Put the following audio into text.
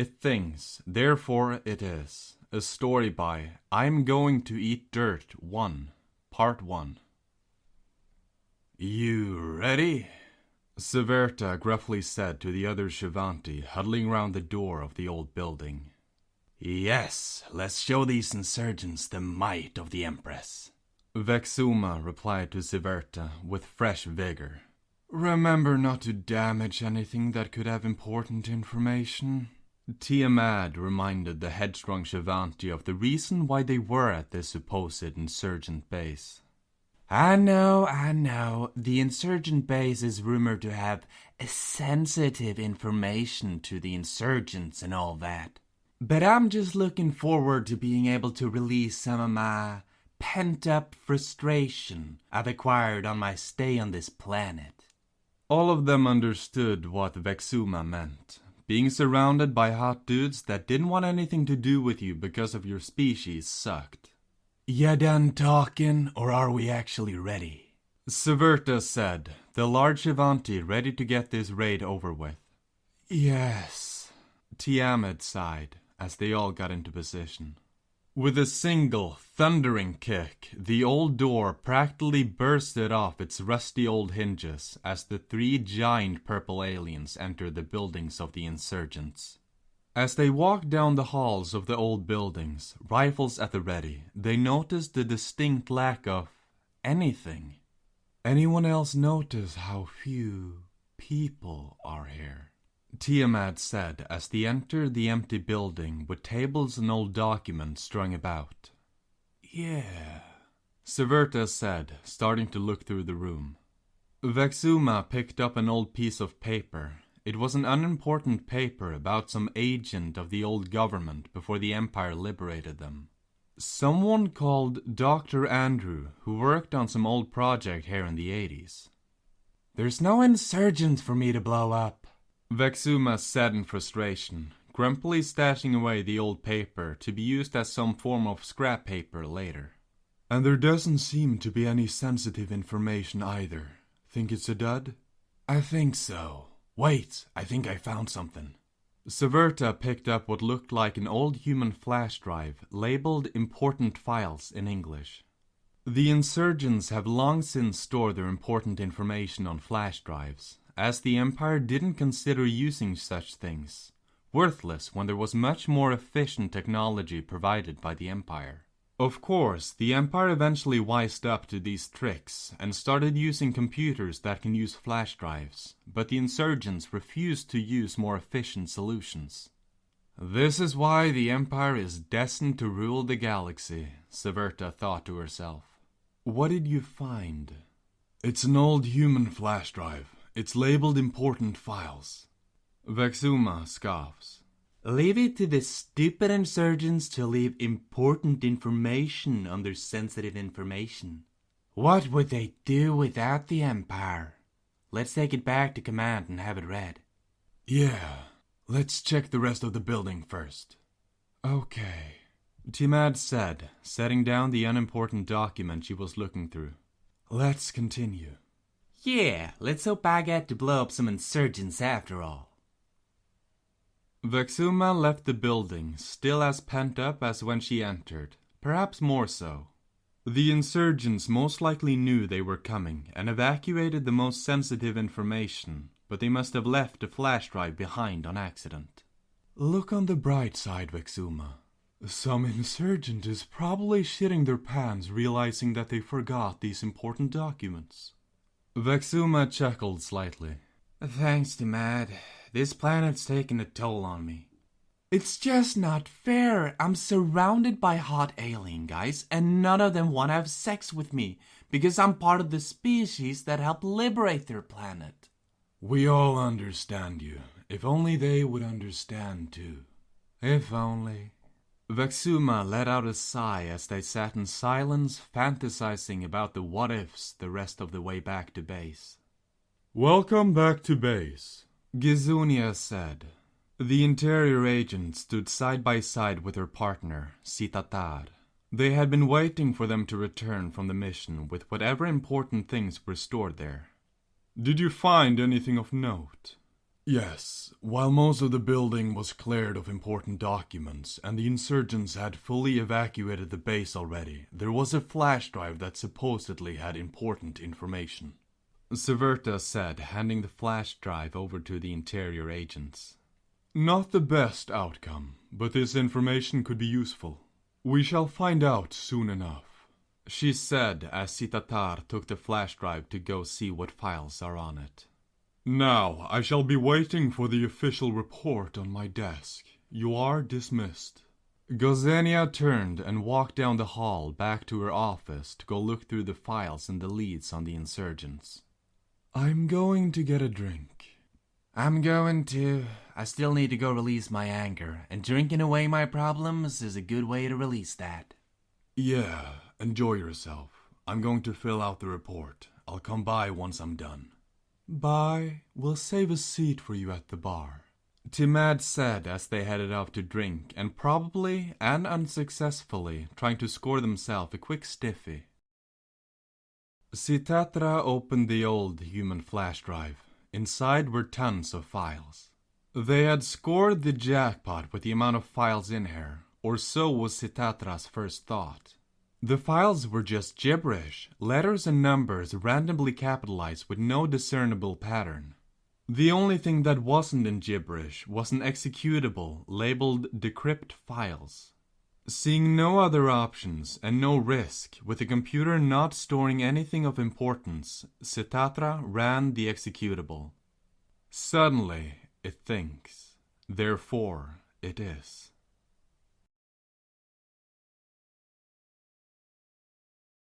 It thinks, therefore it is. A story by I'm Going to Eat Dirt 1, Part 1. You ready? Severta gruffly said to the other Shivanti huddling round the door of the old building. Yes, let's show these insurgents the might of the Empress. Vexuma replied to Severta with fresh vigor. Remember not to damage anything that could have important information. Tiamat reminded the headstrong Shivanti of the reason why they were at this supposed insurgent base. I know. The insurgent base is rumored to have sensitive information to the insurgents and all that. But I'm just looking forward to being able to release some of my pent-up frustration I've acquired on my stay on this planet. All of them understood what Vexuma meant. Being surrounded by hot dudes that didn't want anything to do with you because of your species sucked. Ya done talking, or are we actually ready? Severta said, the large Shivanti ready to get this raid over with. Yes, Tiamat sighed as they all got into position. With a single, thundering kick, the old door practically bursted off its rusty old hinges as the three giant purple aliens entered the buildings of the insurgents. As they walked down the halls of the old buildings, rifles at the ready, they noticed the distinct lack of anything. Anyone else notice how few people are here? Tiamat said as they entered the empty building with tables and old documents strung about. Yeah, Severta said, starting to look through the room. Vexuma picked up an old piece of paper. It was an unimportant paper about some agent of the old government before the Empire liberated them. Someone called Dr. Andrew, who worked on some old project here in the 80s. There's no insurgents for me to blow up, Vexuma said in frustration, grumpily stashing away the old paper to be used as some form of scrap paper later. And there doesn't seem to be any sensitive information either. Think it's a dud? I think so. Wait, I think I found something. Severta picked up what looked like an old human flash drive labeled Important Files in English. The insurgents have long since stored their important information on flash drives, as the Empire didn't consider using such things, worthless when there was much more efficient technology provided by the Empire. Of course, the Empire eventually wised up to these tricks and started using computers that can use flash drives, but the insurgents refused to use more efficient solutions. This is why the Empire is destined to rule the galaxy, Severta thought to herself. What did you find? It's an old human flash drive. It's labeled Important Files. Vexuma scoffs. Leave it to the stupid insurgents to leave important information under sensitive information. What would they do without the Empire? Let's take it back to command and have it read. Yeah, let's check the rest of the building first. Okay, Tiamat said, setting down the unimportant document she was looking through. Let's continue. Yeah, let's hope I get to blow up some insurgents after all. Vexuma left the building, still as pent up as when she entered, perhaps more so. The insurgents most likely knew they were coming and evacuated the most sensitive information, but they must have left the flash drive behind on accident. Look on the bright side, Vexuma. Some insurgent is probably shitting their pants realizing that they forgot these important documents. Vexuma chuckled slightly. Thanks, Tiamat. This planet's taking a toll on me. It's just not fair. I'm surrounded by hot alien guys, and none of them want to have sex with me, because I'm part of the species that helped liberate their planet. We all understand you. If only they would understand too. If only. Vexuma let out a sigh as they sat in silence, fantasizing about the what-ifs the rest of the way back to base. Welcome back to base, Gizunia said. The interior agent stood side by side with her partner, Sitatar. They had been waiting for them to return from the mission with whatever important things were stored there. Did you find anything of note? Yes, while most of the building was cleared of important documents and the insurgents had fully evacuated the base already, there was a flash drive that supposedly had important information. Severta said, handing the flash drive over to the interior agents. Not the best outcome, but this information could be useful. We shall find out soon enough, she said as Sitatar took the flash drive to go see what files are on it. Now, I shall be waiting for the official report on my desk. You are dismissed. Gozenia turned and walked down the hall back to her office to go look through the files and the leads on the insurgents. I'm going to get a drink. I'm going to. I still need to go release my anger, and drinking away my problems is a good way to release that. Yeah, enjoy yourself. I'm going to fill out the report. I'll come by once I'm done. Bye. We'll save a seat for you at the bar, Timad said as they headed off to drink and probably and unsuccessfully trying to score themselves a quick stiffy. Sitatra opened the old human flash drive. Inside were tons of files. They had scored the jackpot with the amount of files in here, or so was Sitatra's first thought. The files were just gibberish, letters and numbers randomly capitalized with no discernible pattern. The only thing that wasn't in gibberish was an executable labeled decrypt files. Seeing no other options and no risk, with the computer not storing anything of importance, Sitatra ran the executable. Suddenly, it thinks. Therefore, it is.